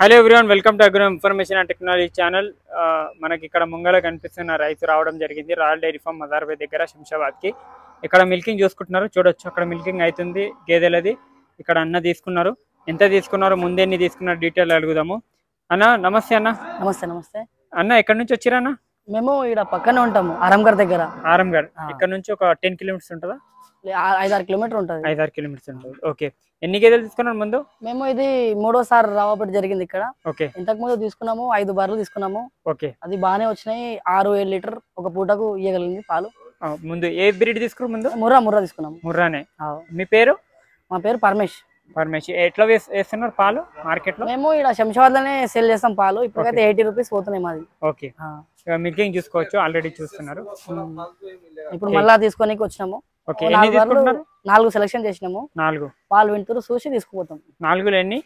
Hello everyone, welcome to agro information and technology channel. మనకి ఇక్కడ ముంగల కనిపిస్తున్న రైతు రావడం జరిగింది రాయల్ డైరీ ఫామ్ మదార్బాయ్ దగ్గర శంషాబాద్కి. ఇక్కడ మిల్కింగ్ చూసుకుంటున్నారు, చూడొచ్చు అక్కడ మిల్కింగ్ అవుతుంది గేదెలది. ఇక్కడ అన్న తీసుకున్నారు, ఎంత తీసుకున్నారు, ముందే ఎన్ని తీసుకున్నారు డీటెయిల్ అడుగుదాము. అన్న నమస్తే. అన్న నమస్తే. నమస్తే అన్న, ఎక్కడి నుంచి వచ్చిరా అన్న? మేము ఇక్కడ పక్కనే ఉంటాము, ఆరంగర్ దగ్గర. ఆరంగర్ ఇక్కడ నుంచి ఒక 10 కిలోమీటర్స్ ఉంటుందా? 5-6 కిలోమీటర్ ఉంటుంది. 5-6 కిలోమీటర్స్ ఉంటుంది. ఓకే, ఎన్ని గేదెలు తీసుకున్నారు ముందు? మేము ఇది 3వ సారి రావబట్టి జరిగింది ఇక్కడ. ఓకే, ఇంతకు ముందు తీసుకున్నాము, 5 బర్రెలు తీసుకున్నాము. ఓకే, అది బాగానే వచ్చినాయి. 6-7 లీటర్ ఒక పూటకు ఇయ్యగలిగింది పాలు. ముందు ఏ బ్రీడ్ తీసుకున్నారు ముందు? ముర్రా తీసుకున్నాము. ముర్రానే. మీ పేరు? మా పేరు పరమేష్. ఎట్లా వేస్తున్నారు పాలు మార్కెట్ లో? మేము ఇక్కడ శంషాబాద్ లోనే సేల్ చేస్తాం పాలు. ఇప్పటికైతే 80 రూపీస్ పోతున్నాయి మాది. ఓకే, మిల్కింగ్ చూసుకోవచ్చు, ఆల్రెడీ చూస్తున్నారు. ఇప్పుడు మళ్ళా తీసుకొని వచ్చినాము. 4 సెలెక్షన్ చేసినాము. 4 పాలు వింటూ చూసి తీసుకుపోతాం. 4లో ఎన్ని?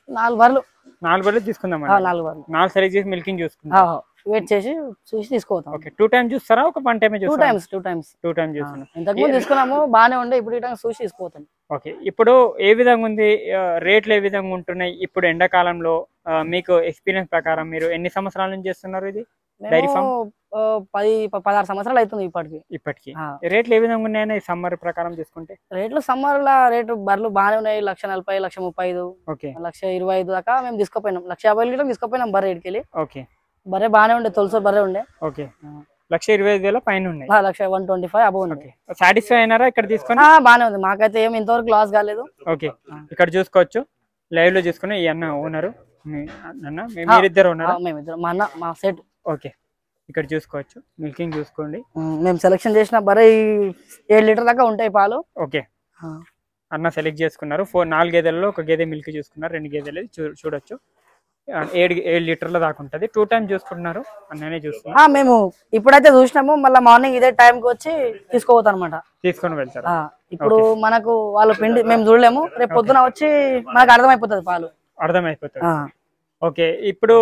4 బర్రెలు. 4 బర్రెలు తీసుకుందాం. 4 బర్రెలు 4 సెలెక్ట్ చేసి మిల్కింగ్ చూసుకుందాం. వెయిట్ చేసి చూసి తీసుకుపోతాం. ఓకే, 2 టైమ్స్ చూస్తారా? ఒక 1 టైమే చూస్తారా? 2 టైమ్స్ చూస్తున్నాం. ఇంతకు ముందు తీసుకున్నాము, బాగానే ఉండే. ఇప్పుడు ఈ టైం చూసి తీసుకుపోతాం. ఓకే, ఇప్పుడు ఏ విధంగా ఉంది, రేట్లు ఏ విధంగా ఉంటున్నాయి ఇప్పుడు ఎండాకాలంలో? మీకు ఎక్స్పీరియన్స్ ప్రకారం మీరు ఎన్ని సంవత్సరాల నుంచి చేస్తున్నారు ఇది డైరీ ఫామ్? 16 సంవత్సరాలు అవుతుంది ఇప్పటికి. రేట్లు ఏ విధంగా ఉన్నాయని సమ్మర్ ప్రకారం తీసుకుంటే? రేట్లు సమ్మర్ లా రేటు బర్రెలు బాగానే ఉన్నాయి. 1,40,000, 1,35,000, ఓకే, 1,25,000 దాకా మేము తీసుకుపోయినాం. 1,50,000 లీటర్ తీసుకుపోయినాం బర్రె ఇడికెళ్ళి. ఓకే, బర్రె బాగానే ఉండే, తొలసూరు బర్రె ఉండే. ఓకే, 1,25,000 పైన ఉన్నాయి. 1,125 అబౌవ్ ఉంది. సాటిస్ఫై అయినారా ఇక్కడ తీసుకొని? బాగానే ఉంది, మాకైతే ఏమి ఇంతవరకు లాస్ కాలేదు. ఓకే, ఇక్కడ చూసుకోవచ్చు, లైవ్ లో చూసుకుని ఈ అన్న ఓనరు, మీరిద్దరు ఉన్నారు? మేమిద్దరు, మా అన్న, మా సెట్. ఓకే, ఇక్కడ చూసుకోవచ్చు, మిల్కింగ్ చూసుకోండి. మేము సెలెక్షన్ చేసిన బర్రె 7 లీటర్ దాకా ఉంటాయి పాలు. ఓకే, అన్న సెలెక్ట్ చేసుకున్నారు. 4 గేదెలలో ఒక గేదె మిల్క్ చూసుకున్నారు, 2 గేదెలు చూడొచ్చు. 7 లీటర్ల దాకా ఉంటుంది. 2 టైమ్స్ చూసుకుంటున్నారు, అన్ననే చూస్తున్నారు. మేము ఇప్పుడైతే చూసినాము, మళ్ళీ మార్నింగ్ ఇదే టైంకి వచ్చి తీసుకోపోతాం అనమాట. తీసుకొని వెళ్తారు. ఇప్పుడు మనకు వాళ్ళ పిండి మేము చూడలేము, రేపు పొద్దున వచ్చి మనకు అర్థమైపోతుంది పాలు. అర్థమైపోతుంది. ఓకే, ఇప్పుడు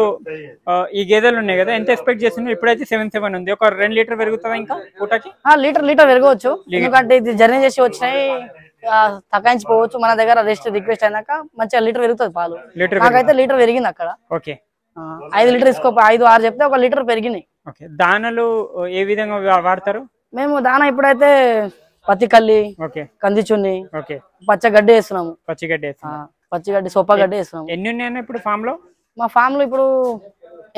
ఈ గేదెలు ఉన్నాయి కదా, ఎంత ఎక్స్పెక్ట్ చేస్తున్నారు? ఇప్పుడైతే 7 ఉంది, ఒక 2 లీటర్ పెరుగుతుందా ఇంకా పూటకి? లీటర్ పెరగవచ్చు, ఎందుకంటే ఇది జర్నీ చేసి వచ్చినాయి, తగ్గించిపోవచ్చు. మన దగ్గర రిక్వెస్ట్ అయినాక మంచిగా లీటర్ పెరుగుతుంది పాలు. నాకైతే లీటర్ పెరిగింది అక్కడ. ఓకే, 5 లీటర్ తీసుకో, 5-6 చెప్తే 1 లీటర్ పెరిగినాయి. ఓకే, దానాలు ఏ విధంగా వాడతారు? మేము దానా ఇప్పుడైతే పత్తి కల్లి, కంది చున్ని, పచ్చగడ్డి వేస్తున్నాము. పచ్చిగడ్డి, సొప్ప గడ్డి వేస్తున్నాము. ఎన్ని ఉన్నాయన్నా ఇప్పుడు ఫామ్ లో? మా ఫామ్ లో ఇప్పుడు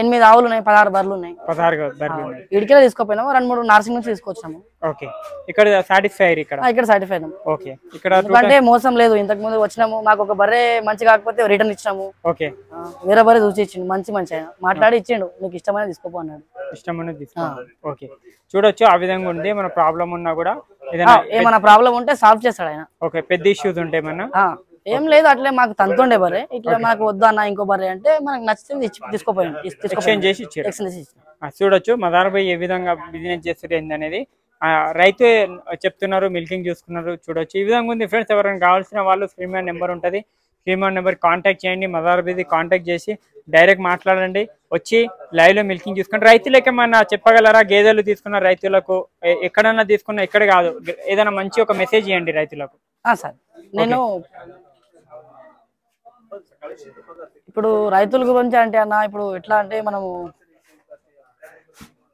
8 ఆవులు ఉన్నాయి, 16 బర్రెలు ఉన్నాయి. 16 బర్రెలు ఉన్నాయి. ఇడికెళ్ళి తీసుకోపోయినాము, 2-3 నార్సింగ్ నుంచి తీసుకొచ్చాము. ఓకే, ఇక్కడ సాటిస్ఫై ఇక్కడ సాటిస్ఫై అయినాము. ఓకే, ఇక్కడ అంటే మోసం లేదు. ఇంతకు ముందు వచ్చినాము, మాకు ఒక బర్రె మంచి కాకపోతే రిటర్న్ ఇచ్చినాము. ఓకే, వేరే బర్రె చూసి ఇచ్చిండు, మంచి ఆయన మాట్లాడి ఇచ్చిండు, నీకు ఇష్టమైన తీసుకోపో అన్నాడు. ఇష్టమైన తీసుకో. ఓకే, చూడొచ్చు, ఆ విధంగా ఉంది. మన ప్రాబ్లం ఉన్నా కూడా ఏమైనా ప్రాబ్లం ఉంటే సాల్వ్ చేస్తాడు ఆయన. ఓకే, పెద్ద ఇష్యూస్ ఉంటాయి మన? ఏం లేదు, అట్లే మాకు తంతుండే బర్రె, ఇట్లా మాకు వద్దన్న ఇంకో బర్రె అంటే మనకు నచ్చింది తీసుకోపోయాను. ఎక్స్చేంజ్ చేసి ఇచ్చారు. చూడొచ్చు మదార్బాయ్ ఏ విధంగా బిజినెస్ చేస్తారు ఏందనేది. రైతు చెప్తున్నారు, మిల్కింగ్ చూసుకున్నారు, చూడొచ్చు. ఈ విధంగా ఉంది ఫ్రెండ్స్. ఎవరైనా కావాల్సిన వాళ్ళు స్క్రీన్ మీద నెంబర్ ఉంటుంది, స్క్రీన్ మీద నెంబర్ కాంటాక్ట్ చేయండి. మదార్బాయ్ది కాంటాక్ట్ చేసి డైరెక్ట్ మాట్లాడండి, వచ్చి లైవ్ లో మిల్కింగ్ చూసుకోండి. రైతులకి ఏమన్నా చెప్పగలరా? గేదెలు తీసుకున్న రైతులకు ఎక్కడన్నా తీసుకున్నా, ఎక్కడ కాదు, ఏదైనా మంచి ఒక మెసేజ్ ఇవ్వండి రైతులకు. సార్, నేను ఇప్పుడు రైతుల గురించి అంటే అన్న, ఇప్పుడు ఎట్లా అంటే మనము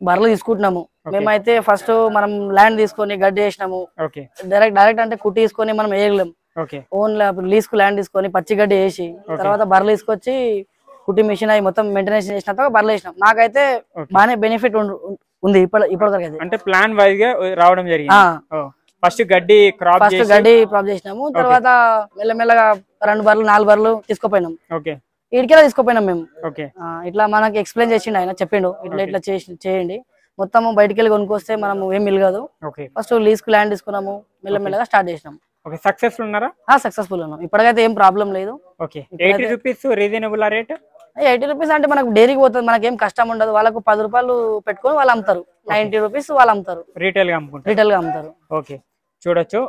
బర్రెలు తీసుకుంటున్నాము. మేమైతే ఫస్ట్ మనం ల్యాండ్ తీసుకొని గడ్డి వేసినాము. డైరెక్ట్ అంటే కుట్టి తీసుకొని మనం వేయలేము. ఓన్లీ లీజ్ కు ల్యాండ్ తీసుకొని పచ్చి గడ్డి వేసి తర్వాత బర్రెలు తీసుకొచ్చి కుట్టి మిషన్ అవి మొత్తం మెయింటెనెన్స్ చేసిన తర్వాత బర్రెలు వేసినాం. నాకైతే బాగానే బెనిఫిట్ ఉంది ఇప్పటివరకు. అంటే ప్లాన్ వైజ్ గా రావడం జరిగింది. ఫస్ట్ గడ్డి క్రాప్ చేసినాము, తర్వాత మెల్లమెల్లగా 2 బర్రెలు 4 బర్రెలు తీసుకుపోయినాం. ఇడికెలా తీసుకుపోయినాం మేము. ఇట్లా మనకి ఎక్స్ప్లెయిన్ చేసిండు ఆయన, చెప్పిండు ఇట్లా చేయండి, మొత్తం బయటకెళ్ళి కొనుక్కొస్తే మనం ఏం మిలగదు. ఫస్ట్ లీజ్ కు ల్యాండ్ తీసుకున్నాము, మెల్లమెల్లగా స్టార్ట్ చేసినాం. సక్సెస్ఫుల్ ఉన్నారా? సక్సెస్ఫుల్ ఉన్నాం, ఇప్పటికైతే ఏం ప్రాబ్లం లేదు. 80 రూపీస్ రీజనబుల్ రేట్? 80 రూపీస్ అంటే మనకు డైరీకి పోతుంది, మనకి ఏం కష్టం ఉండదు. వాళ్ళకు 10 రూపాయలు పెట్టుకొని వాళ్ళు అమ్ముతారు, 90 రూపీస్ వాళ్ళు అమ్ముతారు, రీటైల్ గా అమ్ముతారు. ఓకే, చూడొచ్చు.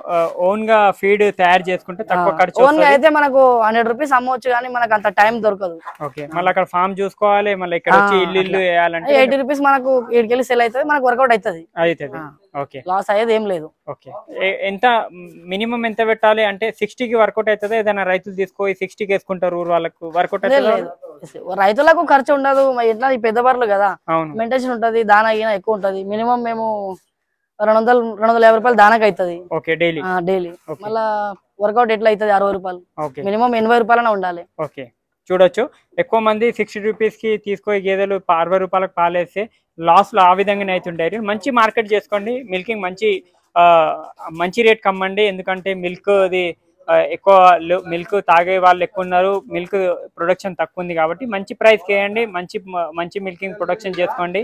ఓన్ గా ఫీడ్ తయారు చేసుకుంటే తక్కువ ఖర్చు. ఓన్ గా అయితే మనకు 100 రూపీస్ అమ్మవచ్చు, కానీ మనకు అంత టైం దొరకదు. ఓకే, మళ్ళీ అక్కడ ఫామ్ చూసుకోవాలి, మళ్ళీ ఇక్కడ వచ్చి ఇల్లు వేయాలంటే 80 రూపీస్ మనకు ఇక్కడికి సెల్ అవుతుంది, మనకు వర్కౌట్ అవుతుంది. ఓకే, లాస్ అయ్యేది ఏం లేదు. ఓకే, ఎంత మినిమం ఎంత పెట్టాలి అంటే 60కి వర్కౌట్ అవుతుంది? ఏదైనా రైతులు తీసుకో 60కి వేసుకుంటారు, వాళ్ళకు వర్కౌట్ అవుతుంది? రైతులకు ఖర్చు ఉండదు, ఎట్లా ఈ పెద్ద బర్రెలు కదా, మెయింటెనెన్స్ ఉంటది, దానా గినా ఎక్కువ ఉంటది. మినిమం మేము 250 రూపాయలు దానాకి అవుతుంది డైలీ. మళ్ళా వర్కౌట్ ఎట్లా అవుతుంది 60 రూపాయలు, మినిమం 80 రూపాయలనే ఉండాలి. ఓకే, చూడొచ్చు. ఎక్కువ మంది 60 రూపీస్ కి తీసుకొని గేదెలు 60 రూపాయలకు పాలేస్తే లాస్ లో ఆ విధంగానే అవుతుంటాయి. మంచి మార్కెట్ చేసుకోండి, మిల్కింగ్ మంచి రేట్ కమ్మండి. ఎందుకంటే మిల్క్ అది ఎక్కువ మిల్క్ తాగే వాళ్ళు ఎక్కువ ఉన్నారు, మిల్క్ ప్రొడక్షన్ తక్కువ ఉంది కాబట్టి మంచి ప్రైస్ వేయండి, మంచి మిల్కింగ్ ప్రొడక్షన్ చేసుకోండి.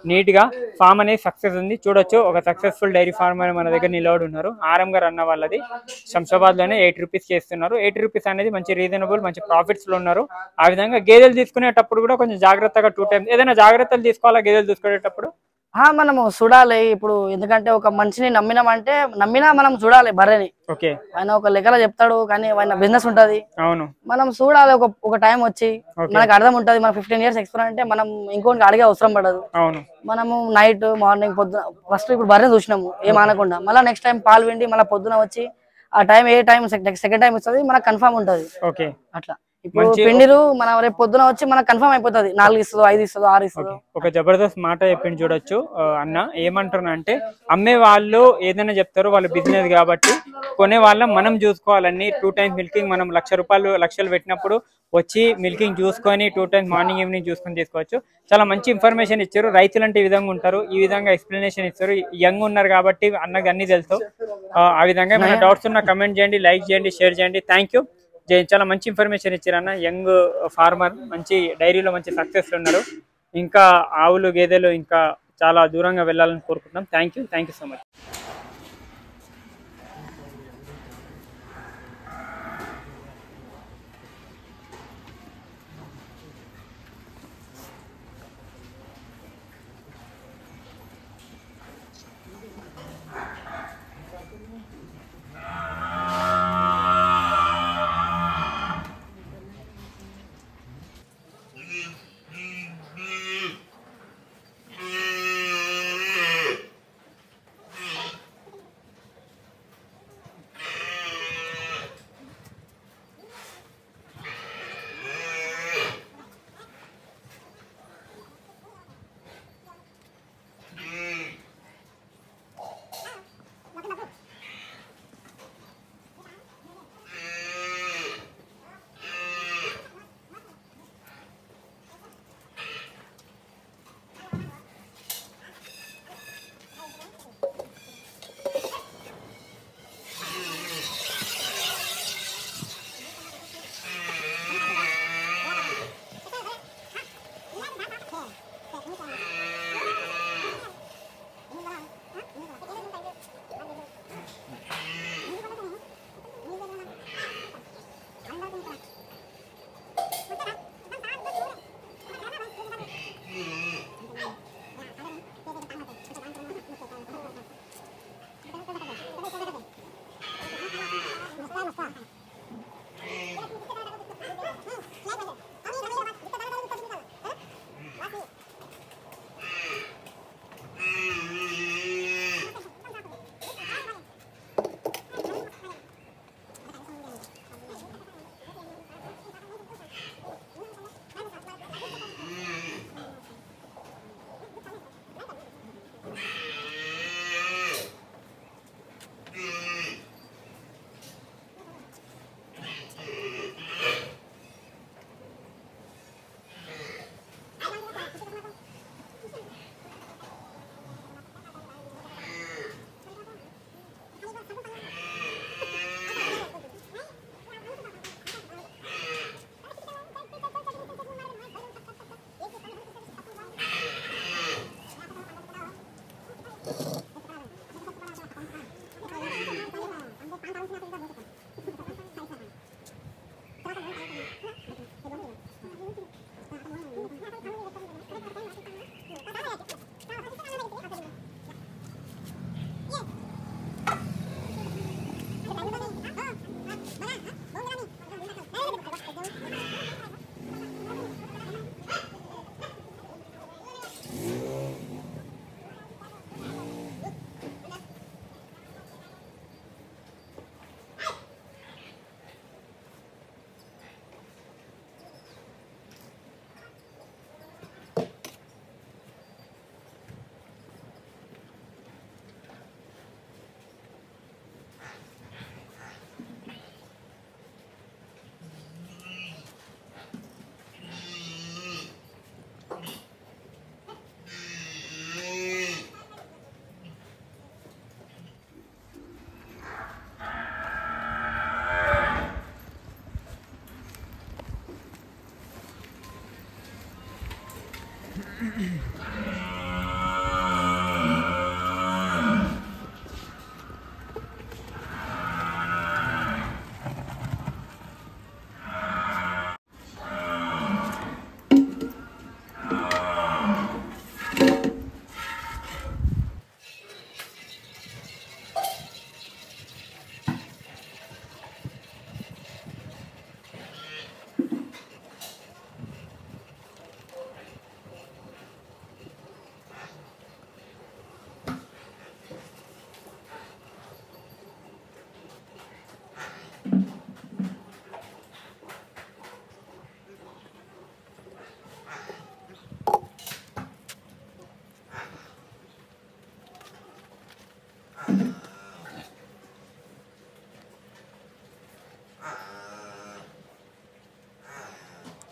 నీట్ గా ఫామ్ అనేది సక్సెస్ ఉంది. చూడొచ్చు, ఒక సక్సెస్ఫుల్ డైరీ ఫార్మర్ మన దగ్గర నిలబడి ఉన్నారు. ఆరం గారు అన్న వాళ్ళది శంషాబాద్ లోనే 80 రూపీస్ చేస్తున్నారు. 80 రూపీస్ అనేది మంచి రీజనబుల్, మంచి ప్రాఫిట్స్ లో ఉన్నారు. ఆ విధంగా గేదెలు తీసుకునేటప్పుడు కూడా కొంచెం జాగ్రత్తగా 2 టైమ్స్ ఏదైనా జాగ్రత్తలు తీసుకోవాలా గేదెలు తీసుకునేటప్పుడు? మనము చూడాలి. ఇప్పుడు ఎందుకంటే ఒక మనిషిని నమ్మినా మనం చూడాలి బర్రెని. ఆయన ఒక లెక్కలో చెప్తాడు, కానీ ఆయన బిజినెస్ ఉంటది. అవును, మనం చూడాలి. ఒక టైం వచ్చి మనకు అర్థం ఉంటది. మన 15 years ఎక్స్పీరియన్స్ అంటే మనం ఇంకోటి అడిగే అవసరం పడదు. మనము నైట్ మార్నింగ్ పొద్దున ఫస్ట్ ఇప్పుడు బర్రెని చూసినాము ఏం అనకుండా, మళ్ళీ నెక్స్ట్ టైం పాలు విండి మళ్ళీ పొద్దున వచ్చి ఆ టైం ఏ టైం సెకండ్ టైం వస్తుంది మనకు కన్ఫర్మ్ ఉంటది. అట్లా ఇప్పుడు పిండిరు మన రేపు పొద్దున వచ్చి మనకు కన్ఫర్మ్ అయిపోతుంది, 4 ఇస్తుందో 5 ఇస్తుందో 6 ఇస్తుందో. ఒక జబర్దస్త్ మాట చెప్పింది చూడొచ్చు అన్న. ఏమంటారంటే అమ్మే వాళ్ళు ఏదైనా చెప్తారు, వాళ్ళ బిజినెస్ కాబట్టి. కొనే వాళ్ళం మనం చూసుకోవాలని 2 టైమ్స్ మిల్కింగ్ మనం లక్షలు పెట్టినప్పుడు వచ్చి మిల్కింగ్ చూసుకొని 2 టైమ్స్ మార్నింగ్ ఈవినింగ్ చూసుకొని తీసుకోవచ్చు. చాలా మంచి ఇన్ఫర్మేషన్ ఇచ్చారు. రైతులు అంటే ఈ విధంగా ఉంటారు, ఈ విధంగా ఎక్స్ప్లెనేషన్ ఇస్తారు. యంగ్ ఉన్నారు కాబట్టి అన్నకి అన్ని తెలుసు. ఆ విధంగా ఏమైనా డౌట్స్ ఉన్నా కమెంట్ చేయండి, లైక్ చేయండి, షేర్ చేయండి. Thank you. చాలా మంచి ఇన్ఫర్మేషన్ ఇచ్చారన్న. యంగ్ ఫార్మర్, మంచి డైరీలో మంచి సక్సెస్ ఉన్నారు. ఇంకా ఆవులు గేదెలు ఇంకా చాలా దూరంగా వెళ్ళాలని కోరుకుంటున్నాం. Thank you so much.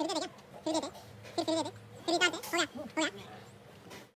फिर दे दे क्या फिर दे दे फिर दे दे फिर निकाल दे हो गया